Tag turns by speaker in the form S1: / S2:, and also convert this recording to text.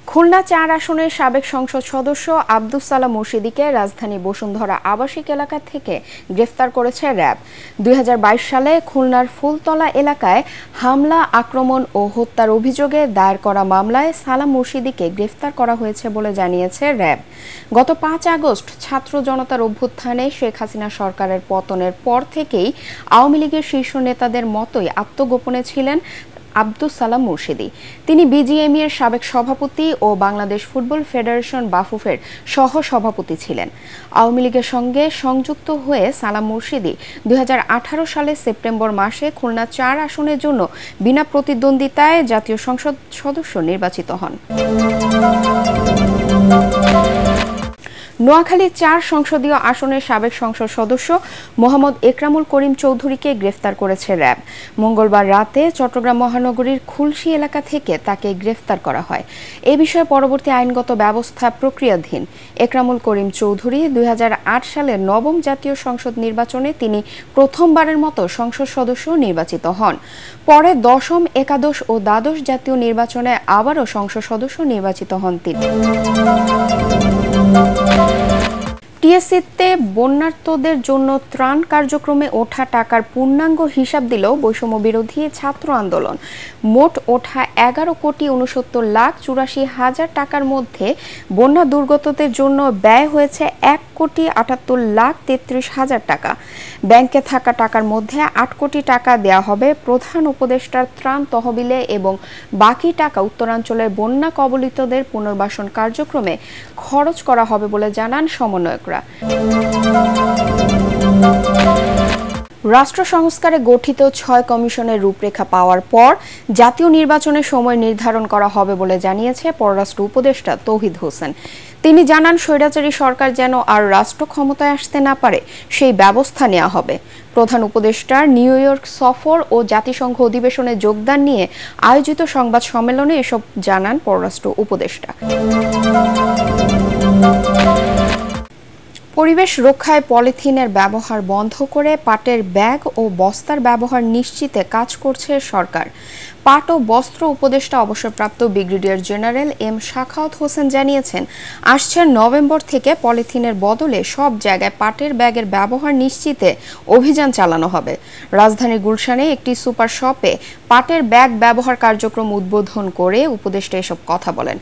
S1: খুলনা ৪ আসনের সাবেক সংসদ সদস্য আব্দুস সালাম মুর্শিদীকে রাজধানী বসুন্ধরা আবাসিক এলাকা থেকে গ্রেফতার করেছে র্যাব। ২০২২ সালে খুলনার ফুলতলা এলাকায় হামলা, আক্রমণ ও হত্যার অভিযোগে দায়ের করা মামলায় সালাম মুর্শিদীকে গ্রেফতার করা হয়েছে বলে জানিয়েছে র্যাব। গত ৫ আগস্ট ছাত্র জনতার অভ্যুত্থানে শেখ হাসিনা সরকারের পতনের পর থেকেই আওয়ামী লীগের শীর্ষ নেতাদের মতোই আত্মগোপনে ছিলেন আব্দুস সালাম মুর্শিদী। তিনি বিজিএমইএর সাবেক সভাপতি ও বাংলাদেশ ফুটবল ফেডারেশন বাফুফের সহ-সভাপতি ছিলেন। আওয়ামী লীগের সঙ্গে সংযুক্ত হয়ে সালাম মুর্শিদী ২০১৮ সালের সেপ্টেম্বর মাসে খুলনা ৪ আসনের জন্য বিনা প্রতিদ্বন্দ্বিতায় জাতীয় সংসদ সদস্য নির্বাচিত হন। নোয়াখালী ৪ সংসদীয় আসনের সাবেক সংসদ সদস্য মোহাম্মদ একরামুল করিম চৌধুরীকে গ্রেফতার করেছে র্যাব। মঙ্গলবার রাতে চট্টগ্রাম মহানগরীর খুলশী এলাকা থেকে তাকে গ্রেফতার করা হয়। এ বিষয়ে পরবর্তী আইনগত ব্যবস্থা প্রক্রিয়াধীন। একরামুল করিম চৌধুরী ২০০৮ সালের নবম জাতীয় সংসদ নির্বাচনে তিনি প্রথমবারের মতো সংসদ সদস্য নির্বাচিত হন। পরে দশম, একাদশ ও দ্বাদশ জাতীয় নির্বাচনে আবারও সংসদ সদস্য নির্বাচিত হন তিনি। টিএসসিতে বন্যার্তদের জন্য ত্রাণ কার্যক্রমে ওঠা টাকার পূর্ণাঙ্গ হিসাব দিল বৈষম্য বিরোধী ছাত্র আন্দোলন। মোট ওঠা ১১,৬৯,৮৪,০০০ টাকার মধ্যে বন্যা দুর্গতদের জন্য ব্যয় হয়েছে ১,৭৮,৩৩,০০০ টাকা। ব্যাংকে থাকা টাকার মধ্যে ৮ কোটি টাকা দেয়া হবে প্রধান উপদেষ্টার ত্রাণ তহবিলে এবং বাকি টাকা উত্তরাঞ্চলের বন্যা কবলিতদের পুনর্বাসন কার্যক্রমে খরচ করা হবে বলে জানান সমন্বয়করা। রাষ্ট্র সংস্কারে গঠিত ৬ কমিশনের রূপরেখা পাওয়ার পর জাতীয় নির্বাচনের সময় নির্ধারণ করা হবে বলে জানিয়েছে পররাষ্ট্র উপদেষ্টা তৌহিদ হোসেন। তিনি জানান, স্বৈরাচারী সরকার যেন আর রাষ্ট্র ক্ষমতায় আসতে না পারে সেই ব্যবস্থা নেওয়া হবে। প্রধান উপদেষ্টার নিউ ইয়র্ক সফর ও জাতিসংঘ অধিবেশনে যোগদান নিয়ে আয়োজিত সংবাদ সম্মেলনে এসব জানান পররাষ্ট্র উপদেষ্টা। পরিবেশ রক্ষায় পলিথিনের ব্যবহার বন্ধ করে পাটের ব্যাগ ও বস্তার ব্যবহার নিশ্চিতে কাজ করছে সরকার। পাট ও বস্ত্র উপদেষ্টা অবসরপ্রাপ্ত brigadier general M Shakhawat Hossain জানিয়েছেন, আসছে নভেম্বর থেকে পলিথিনের বদলে সব জায়গায় পাটের ব্যাগের ব্যবহার নিশ্চিতে অভিযান চালানো হবে। রাজধানীর গুলশানে একটি সুপার শপে পাটের ব্যাগ ব্যবহার কার্যক্রম উদ্বোধন করে উপদেষ্টা এসব কথা বলেন।